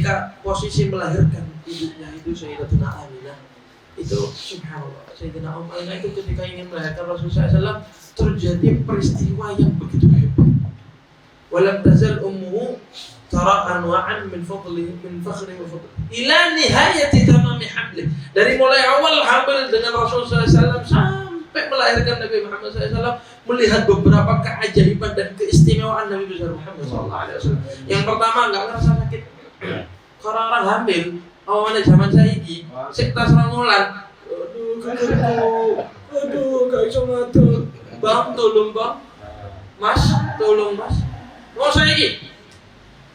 ketika posisi melahirkan ibunya itu Sayyidatuna Aminah, itu subhanallah, Sayyidina Aminah itu ketika ingin melahirkan Rasulullah SAW terjadi peristiwa yang begitu hebat. Walam tazal ummuhu tara anwa'an min fadli min fakhri wa fadli ila nihayati tamami hamli. Dari mulai awal hamil dengan Rasulullah SAW sampai melahirkan Nabi Muhammad SAW, melihat beberapa keajaiban dan keistimewaan Nabi besar Muhammad SAW. Yang pertama, enggak ngerasa sakit. Kalau orang hamil, awalnya zaman saiki, sik tas rangulan, aduh, gak iso ngatur. Bang, tolong bang, mas, tolong mas. Mau saiki,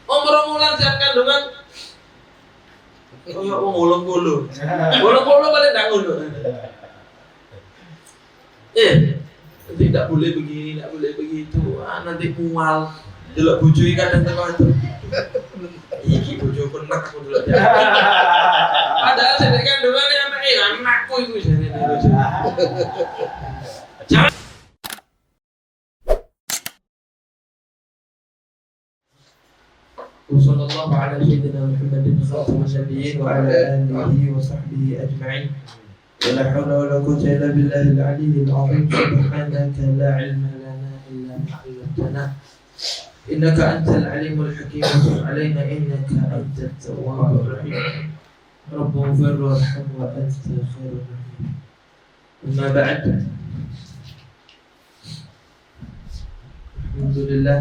umur-umuran siap kandungan, kayak ngulung bulu paling tak ngulung. Tidak boleh begini, tidak boleh begitu. Nanti mual. Delok bojoi kadang teko itu. Iki bojoku nek aku delok. Padahal sedek kandungane anakku iku jane. Jangan Wassallallahu ala sayyidina Muhammadin khatamin nabiyyin wa ala alihi wa sahbihi ajma'in. ولا حول ولا قوة إلا بالله العلي العظيم. سبحانك لا علم لنا إلا ما علمتنا إنك أنت العليم الحكيم. وتب علينا إنك أنت التواب الرحيم. رب اغفر وارحم وأنت خير الراحمين. أما بعد، alhamdulillah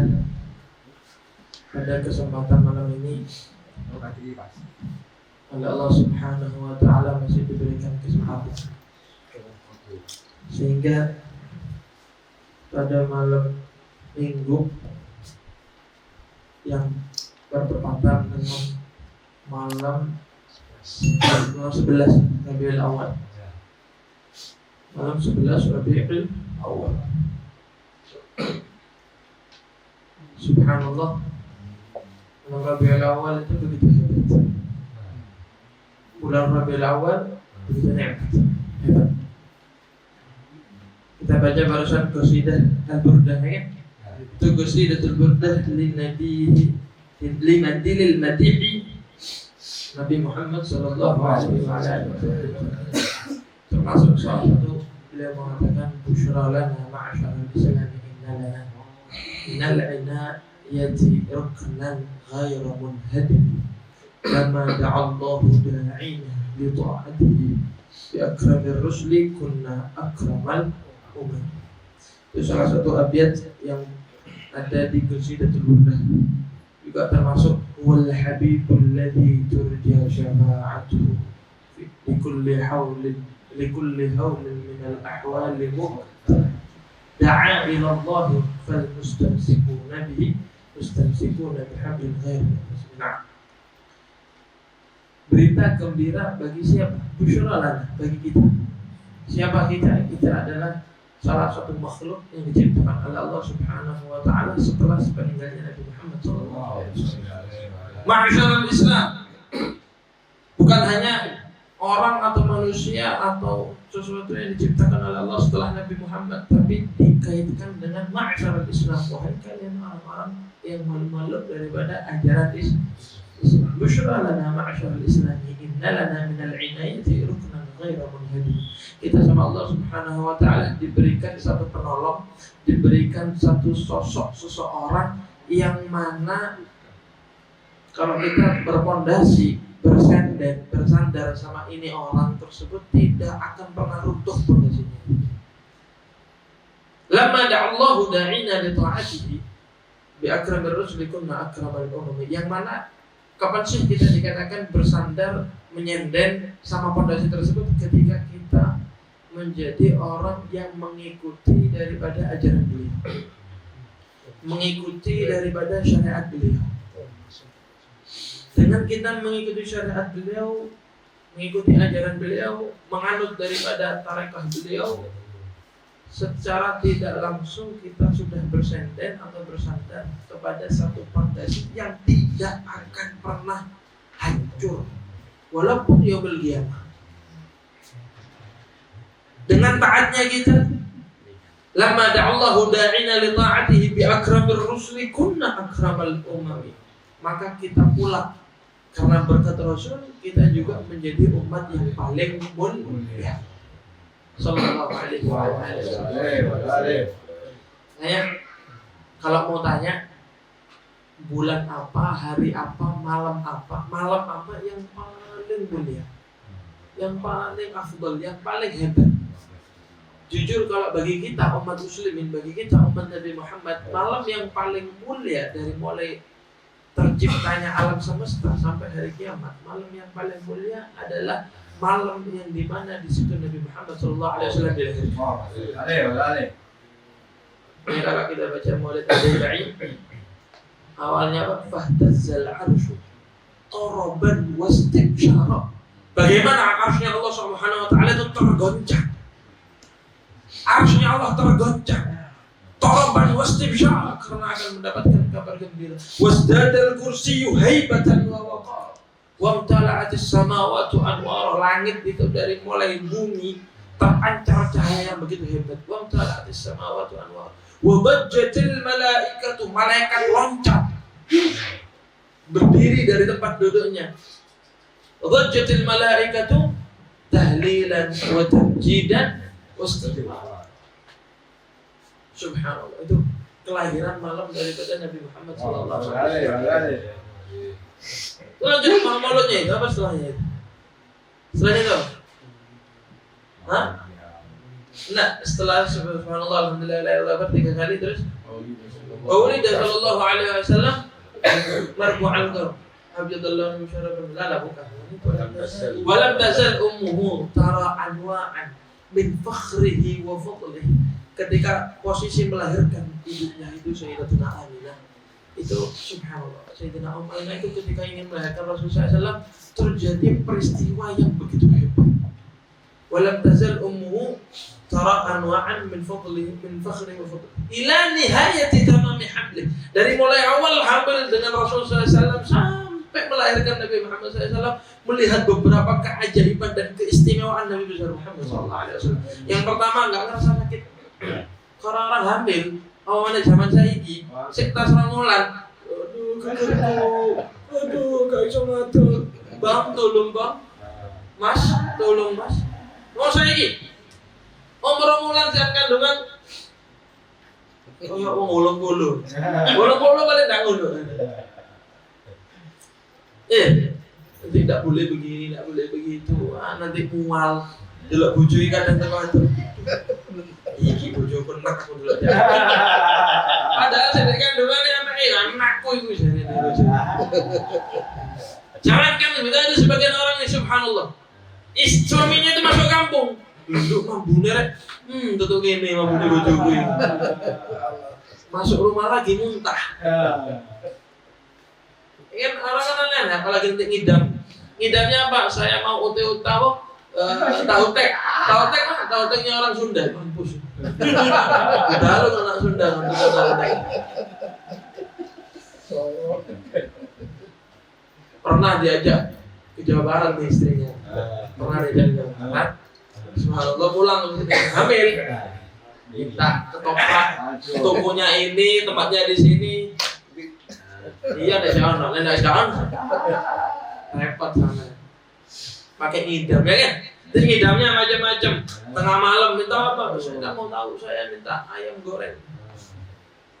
pada kesempatan malam ini oleh Allah Subhanahu wa ta'ala masih diberikan kesempatan sehingga pada malam minggu yang bertepatan dengan malam 11 Rabiul Awal, malam 11 Rabiul Awal, subhanallah, malam Rabiul Awal itu begitu hebat. Bulan Rabiul Awal begitu hebat. Kita baca barusan qasidah Al-Burdah ya. Itu qasidatul Burdah lin Nabi limadil madihi Nabi Muhammad sallallahu alaihi wasallam. Termasuk salah satu beliau mengatakan busyra lana ma'syarul Islam innal inayati ruknan ghairu munhadim. Lama da'allahu da'ina li ta'atihi bi akramir rusli kunna akramal umam. Itu salah satu abiyat yang ada di qasidatul Burdah. Juga termasuk wal habibul ladzi turja syafa'atuhu li kulli hawlin min al ahwali da'a ila Allah fal mustamsikuna bihi mustamsikuna bihablin ghairi masnun. Berita gembira bagi siapa? Busyra lana, bagi kita. Siapa kita? Kita adalah salah satu makhluk yang diciptakan oleh Allah Subhanahu wa ta'ala setelah sepeninggalnya Nabi Muhammad SAW. Ma'asyarul Islam, bukan hanya orang atau manusia atau sesuatu yang diciptakan oleh Allah setelah Nabi Muhammad, tapi dikaitkan dengan ma'asyarul Islam. Wahai kalian orang-orang yang malu-malu daripada ajaran Islam. Busyra lana ma'asyarul Islam inna lana minal inayati ruknan ghairu munhadim. Kita sama Allah Subhanahu wa ta'ala diberikan satu penolong, diberikan satu sosok seseorang yang mana kalau kita berpondasi, bersandar sama ini orang tersebut tidak akan pernah runtuh pondasinya. Lamma da'allahu da'ina li ta'atihi bi akramir rusuli kunna akramal umam. Yang mana kapan sih kita dikatakan bersandar, menyenden sama pondasi tersebut? Ketika kita menjadi orang yang mengikuti daripada ajaran beliau, mengikuti daripada syariat beliau. Dengan kita mengikuti syariat beliau, mengikuti ajaran beliau, menganut daripada tarekah beliau, secara tidak langsung kita sudah bersenden atau bersandar kepada satu pondasi yang tidak akan pernah hancur walaupun yaumul qiyamah. Dengan taatnya kita, lamma da'allahu da'ina li ta'atihi bi akramir rusuli kunna akramal umami, maka kita pula Karena berkat Rasul kita juga menjadi umat yang paling mulia. Sallallahu alaihi wasallam. Saya kalau mau tanya bulan apa, hari apa, malam apa yang paling mulia, yang paling afdal, yang paling hebat. Jujur kalau bagi kita umat muslimin, bagi kita umat Nabi Muhammad, malam yang paling mulia dari mulai terciptanya alam semesta sampai hari kiamat, malam yang paling mulia adalah malam yang dimana di situ Nabi Muhammad SAW dilahirkan. Ini kalau kita baca Maulid Nabi, awalnya apa? Fahtazzal arsyu taraban wastibsyara. Bagaimana arsy Allah Subhanahu wa taala itu tergoncang. Arsy Allah tergoncang. Taraban wastibsyara karena akan mendapatkan kabar gembira. Wasdadal kursiyyu haibatan wa waqar. Wa amtala'atis samawati anwar. Langit itu dari mulai bumi terpancar cahaya yang begitu hebat. Wa amtala'atis samawati anwar. Wa bajjatil malaikatu, malaikat loncat berdiri dari tempat duduknya. Wa bajjatil malaikatu tahlilan wa tamjidan wastighfar. Subhanallah, itu kelahiran malam daripada Nabi Muhammad sallallahu alaihi wasallam. Lanjut mauludnya itu apa setelahnya itu? Setelahnya itu? Hah? Nah, setelah subhanallah alhamdulillah la ilaha illallah 3 kali terus Maulid sallallahu alaihi wasallam marfu'al qar. Abdullah musharrafan la bukan. Walam tazal ummuhu tara anwa'an min fakhrihi wa fadlihi. Ketika posisi melahirkan ibunya itu Sayyidatuna Aminah, itu subhanallah, Sayyidina Aminah itu ketika ingin melahirkan Rasulullah SAW terjadi peristiwa yang begitu hebat. Walam tazal ummuhu tara anwa'an min fadlihi min fakhrihi wa fadlihi ila nihayati tamami hamlih. Dari mulai awal hamil dengan Rasulullah SAW sampai melahirkan Nabi Muhammad SAW, melihat beberapa keajaiban dan keistimewaan Nabi besar Muhammad SAW. Yang pertama, enggak ngerasa sakit. Kalau orang hamil, awalnya zaman saiki, sik tas rangulan. Aduh, gak iso ngatur. Bang, tolong bang. Mas, tolong mas. Mau saiki. Rangulan siap kandungan. Oh ya, bolong-bolong. Bolong-bolong kali ndak ngono. Tidak boleh begini, tidak boleh begitu. Nanti mual. Delok bojoe kadang teko. Iki bojo penak aku delok. Padahal sedek kandungane anakku iku jane bojo. Jangankan itu sebagian orang yang subhanallah. Suaminya itu masuk kampung. Duduk mambune rek. Tutuk kene mambune bojoku iki. Masuk rumah lagi muntah. Kan orang-orang aneh apalagi untuk ngidam. Ngidamnya apa? Saya mau ute-utawo tahu teknya orang Sunda, mampus. Udah lu anak Sunda, tahu tek. Pernah diajak ke Jawa Barat nih istrinya. Pernah diajak ke Jawa Barat. Subhanallah pulang hamil. Minta ke toprak, tokonya ini, tempatnya di sini. Iya ada jalan, ada jalan. Repot sana. Pakai ngidam ya kan? Terus ngidamnya macam-macam. Tengah malam minta apa? Saya nggak mau tahu, saya minta ayam goreng.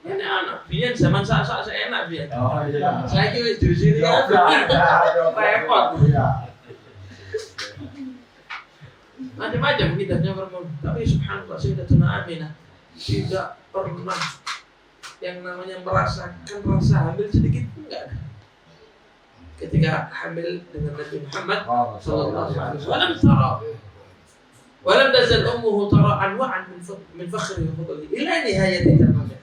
Ini anak, biar zaman saya enak biar. Oh iya. Saya kira di sini kan repot. Macam-macam ngidamnya bermula. Tapi subhanallah Sayyidatuna Aminah tidak pernah yang namanya merasakan rasa hamil sedikit pun enggak ada. Ketika hamil dengan Nabi Muhammad sallallahu alaihi wasallam, walam tazal ummuhu tara anwa'an min fakhrihi wa fadlihi ila nihayati tamamih.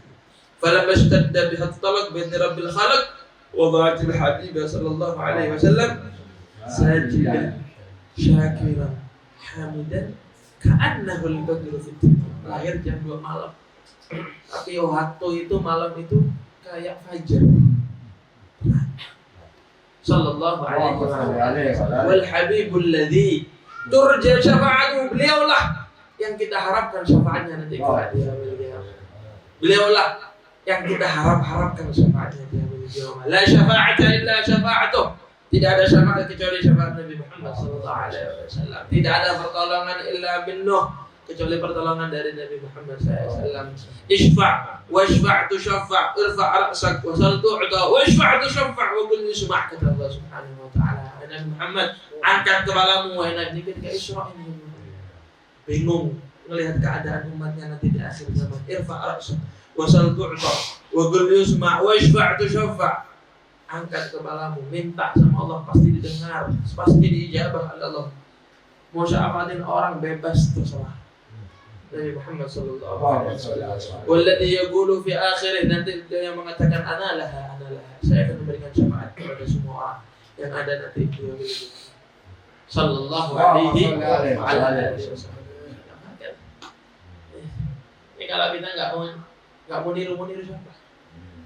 Falamma ishtadda biha at-talaq bi rabbil khalq wada'at al-habib sallallahu alaihi wasallam sajidan syakiran hamidan ka'annahu al-badru fi lahir jam 2 malam. Tapi waktu itu malam itu kayak fajar. Sallallahu alaihi wasallam. Wal habibul ladzi turja syafa'atuhu, beliaulah yang kita harapkan syafaatnya nanti kelak di yaumil qiyamah. Beliaulah yang kita harapkan syafaatnya di yaumil qiyamah. La syafa'ata illa syafa'atuh Tidak ada syafaat kecuali syafaat Nabi Muhammad SAW. Tidak ada pertolongan illa bin Nuh kecuali pertolongan dari Nabi Muhammad SAW. Isfa' washfa' tushaffa' irfa' ra'sak wasal tu'ta washfa' tushaffa' wa qul yusma' kata Allah Subhanahu wa taala. Nabi Muhammad, angkat kepalamu wahai Nabi. Ketika Isra ini bingung melihat keadaan umatnya nanti di akhir zaman. Irfa' ra'sak wasal tu'ta wa qul yusma' washfa' tushaffa'. Angkat kepalamu, minta sama Allah, pasti didengar, pasti diijabah oleh Allah. Mau syafaatin orang bebas terserah. Nabi Muhammad sallallahu alaihi wasallam. Walladhi yaqulu fi akhirih, nanti dia yang mengatakan ana laha. Saya akan memberikan syafaat kepada semua orang yang ada nanti di hari itu. Sallallahu alaihi wasallam. Ini kalau kita enggak mau niru siapa?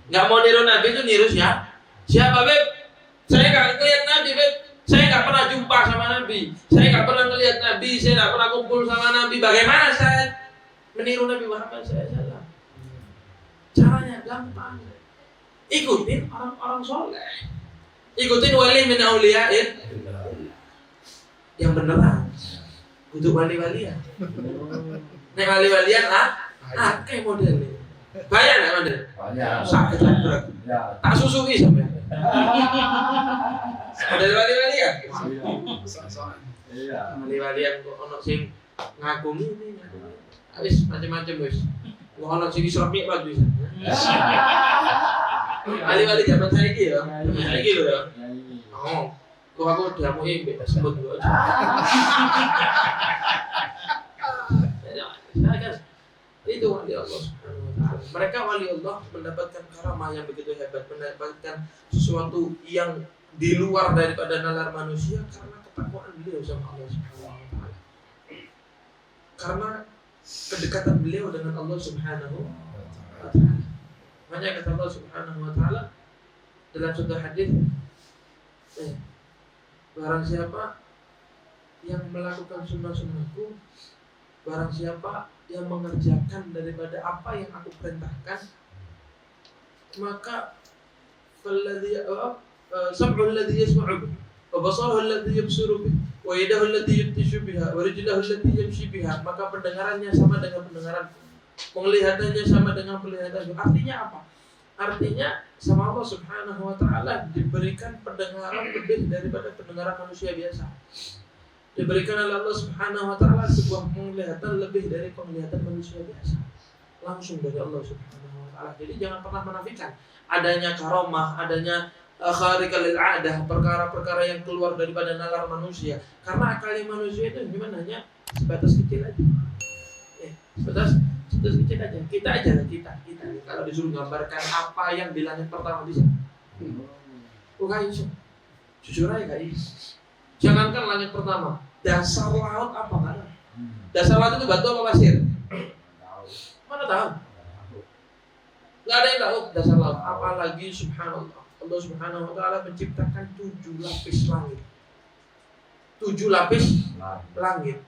Enggak mau niru Nabi itu niru siapa? Siapa beb? Saya nggak ngeliat Nabi beb. Saya nggak pernah jumpa sama Nabi. Saya nggak pernah ngeliat Nabi. Saya nggak pernah kumpul sama Nabi. Bagaimana saya meniru Nabi Muhammad SAW? Caranya gampang. Ikutin orang-orang soleh. Ikutin wali min auliya'in yang beneran. Untuk wali-walian. Nek wali-walian kayak modelnya. Banyak nggak model? Banyak. Sakit berat. Tak susui sampai. Model wali-walian. Iya. Wali-walian kok ono sing ngagumi ini. Wis macam-macam wis. Kok ono sing isra mi'raj wis. Wali-wali zaman saiki ya. Saiki lho ya. Oh. Kok aku diamui mbek sebut kok. Itu wali Allah Subhanahu wa taala. Mereka wali Allah mendapatkan karamah yang begitu hebat, mendapatkan sesuatu yang di luar daripada nalar manusia karena ketakwaan beliau sama Allah Subhanahu wa taala. Karena kedekatan beliau dengan Allah Subhanahu wa taala. Makanya kata Allah Subhanahu wa taala dalam suatu hadis, barang siapa yang melakukan sunnah-sunnahku, barang siapa yang mengerjakan daripada apa yang aku perintahkan, maka sam'ul ladzi yasma'u bihi wa basaruhu alladzi yabsuru bihi wa yadahu allati yabtishu biha wa rijluhu allati yamshi biha, maka pendengarannya sama dengan pendengaranku, penglihatannya sama dengan penglihatanku. Artinya apa? Artinya sama Allah Subhanahu wa taala diberikan pendengaran lebih daripada pendengaran manusia biasa. Diberikan oleh Allah Subhanahu wa taala sebuah penglihatan lebih dari penglihatan manusia biasa. Langsung dari Allah Subhanahu wa taala. Jadi jangan pernah menafikan adanya karamah, adanya khariqal lil 'adah, perkara-perkara yang keluar daripada nalar manusia. Karena akal manusia itu gimana, hanya sebatas kecil aja. Sebatas kecil aja. Kita aja lah kita. Kalau disuruh gambarkan apa yang di langit pertama bisa. Bukan iso. Jujur aja enggak iso. Jangankan langit pertama, dasar laut apa nggak ada? Dasar laut itu batu apa pasir? Mana tahu? Nggak ada yang tahu dasar laut. Apalagi subhanallah, Allah Subhanahu wa taala menciptakan 7 lapis langit. 7 lapis langit.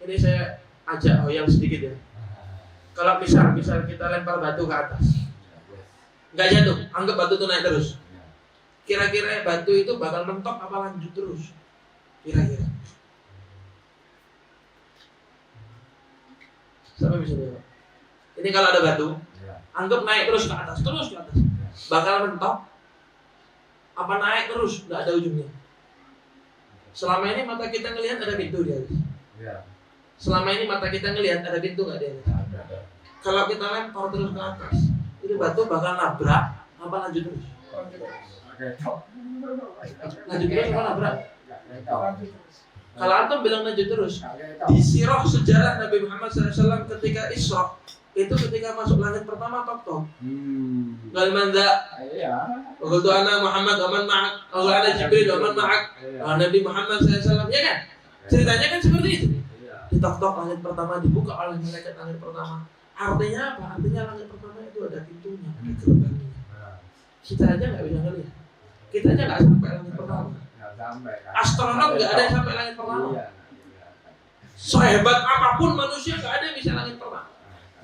Ini saya ajak hoyang sedikit ya. Kalau misal kita lempar batu ke atas, nggak jatuh, anggap batu itu naik terus. Kira-kira batu itu bakal mentok apa lanjut terus? Kira-kira. Siapa bisa jawab? Ini kalau ada batu, anggap naik terus ke atas. Bakal mentok apa naik terus, nggak ada ujungnya. Selama ini mata kita ngelihat ada pintu di atas. Selama ini mata kita ngelihat ada pintu nggak di atas. Kalau kita lempar terus ke atas, itu batu bakal nabrak apa lanjut terus? Lanjut terus apa nabrak? Kalau antum bilang lanjut terus, di sirah sejarah Nabi Muhammad SAW ketika Isra, itu ketika masuk langit pertama tok. Gal manda, waktu ana Muhammad aman ma'ak, waktu ana Jibril aman ma'ak, Nabi Muhammad SAW, ya kan? Ceritanya kan seperti itu. Di tok langit pertama dibuka oleh malaikat langit pertama. Artinya apa? Artinya langit pertama itu ada pintunya, ada gerbangnya. Kita aja nggak bisa ngelihat. Kita aja nggak sampai langit pertama. Astronom nggak ada yang sampai langit pertama. Sehebat apapun manusia nggak ada yang bisa langit pertama.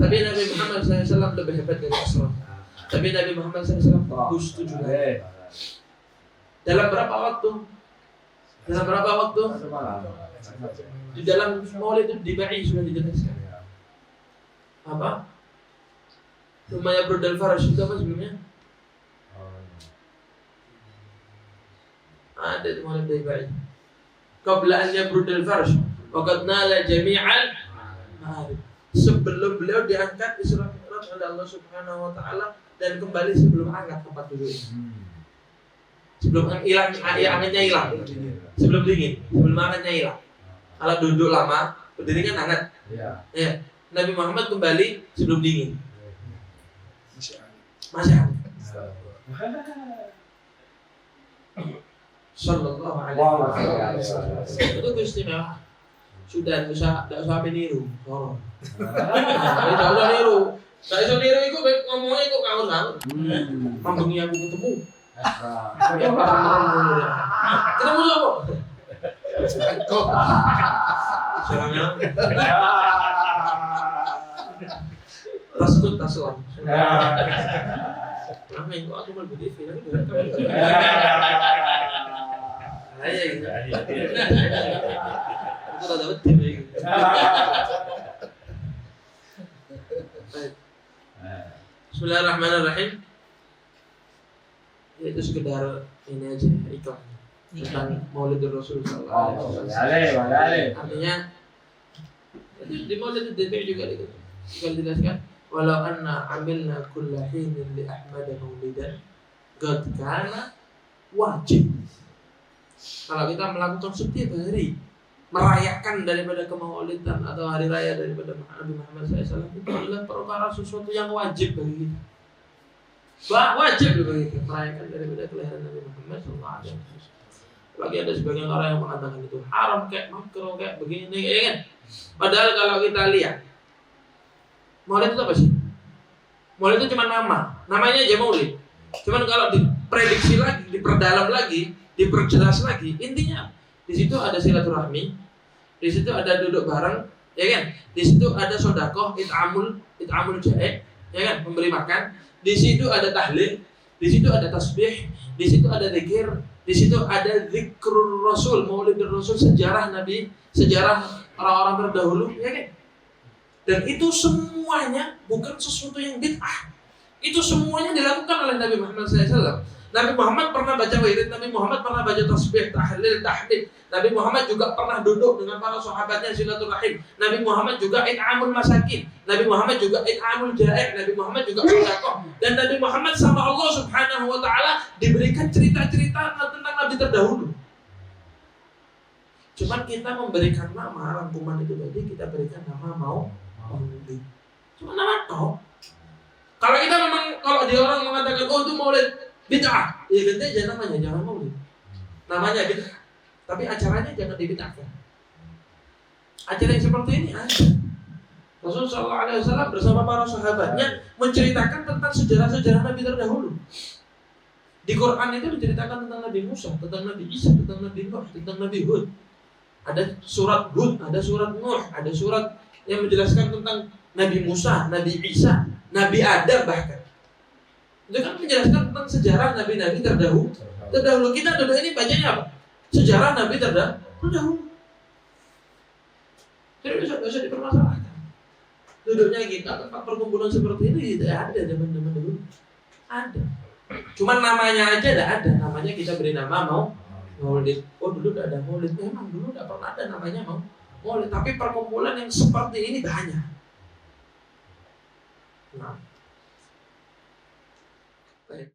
Tapi Nabi Muhammad SAW lebih hebat dari astronom. Tapi Nabi Muhammad SAW tembus 7 langit. Dalam berapa waktu? Dalam berapa waktu? Satu malam. Di dalam maulid dibai sudah dijelaskan. Apa? Lumayan berdal farash itu apa sebelumnya? Ada di maulid dibai. Qabla an yabrudal farash waqad nala jami'an ma'arif. Sebelum beliau diangkat Isra Mi'raj oleh Allah Subhanahu wa taala dan kembali sebelum angkat tempat duduknya. Sebelum hilang anginnya hilang. Sebelum dingin, sebelum anginnya hilang. Kalau duduk lama, berdiri kan hangat. Iya. Ya. Nabi Muhammad kembali sebelum dingin. Masih hangat. Sallallahu alaihi wasallam. Itu istimewa. Sudah tidak usah meniru. Oh. Tidak usah niru. Tidak usah niru itu ngomongnya kok ngawur-ngawur. Mambengi aku ketemu. Ketemu siapa? Kok. Serangnya. Tasut tasut. Kenapa kok aku mau berdiri? Saya gitu. Aku tak dapat tim gitu. Bismillahirrahmanirrahim. Itu sekedar ini aja iklan tentang Maulidur Rasul sallallahu alaihi wasallam. Artinya itu di Maulid Nabi juga dijelaskan walau anna amilna kulla hinin li Ahmad maulidan qad kana wajib. Kalau kita melakukan setiap hari merayakan daripada kemaulidan atau hari raya daripada Nabi Muhammad SAW itu adalah perkara sesuatu yang wajib bagi kita. Wajib bagi kita merayakan daripada kelahiran Nabi Muhammad SAW. Bagi ada sebagian orang yang mengatakan itu haram kayak makruh kayak begini ya kan. Padahal kalau kita lihat Maulid itu apa sih? Maulid itu cuma nama, namanya aja Maulid. Cuman kalau diprediksi lagi, diperdalam lagi, diperjelas lagi, intinya di situ ada silaturahmi, di situ ada duduk bareng, ya kan? Di situ ada sodakoh, it'amul jae, ya kan? Memberi makan. Di situ ada tahlil, di situ ada tasbih, di situ ada zikir, di situ ada zikrul Rasul, Maulidur Rasul, sejarah Nabi, sejarah orang-orang terdahulu, ya kan? Dan itu semuanya bukan sesuatu yang bid'ah. Itu semuanya dilakukan oleh Nabi Muhammad SAW. Nabi Muhammad pernah baca wirid, Nabi Muhammad pernah baca tasbih, tahlil, tahmid. Nabi Muhammad juga pernah duduk dengan para sahabatnya silaturahim. Nabi Muhammad juga it'amul masakin. Nabi Muhammad juga it'amul ja'i'. Nabi Muhammad juga sedekah. Dan Nabi Muhammad sama Allah Subhanahu wa taala diberikan cerita-cerita tentang nabi terdahulu. Cuman kita memberikan nama rangkuman itu tadi kita berikan nama Maulid. Cuma nama toh. Kalau kita memang kalau dia orang mengatakan oh itu Maulid bid'ah, ya ganti aja namanya, jangan Maulid. Namanya bid'ah. Tapi acaranya jangan dibid'ahkan. Acara yang seperti ini ada. Rasulullah SAW bersama para sahabatnya menceritakan tentang sejarah-sejarah Nabi terdahulu. Di Quran itu diceritakan tentang Nabi Musa, tentang Nabi Isa, tentang Nabi Nuh, tentang Nabi Hud. Ada surat Hud, ada surat Nuh, ada surat yang menjelaskan tentang Nabi Musa, Nabi Isa, Nabi Adam bahkan. Itu kan menjelaskan tentang sejarah Nabi-Nabi terdahulu. Kita duduk ini bacanya apa? Sejarah Nabi terdahulu. Jadi bisa dipermasalahkan. Duduknya kita tempat perkumpulan seperti ini tidak ada zaman-zaman dulu. Ada. Cuman namanya aja tidak ada. Namanya kita beri nama Maulid. Oh dulu tidak ada Maulid. Memang dulu tidak pernah ada namanya Maulid. Tapi perkumpulan yang seperti ini banyak. Nah,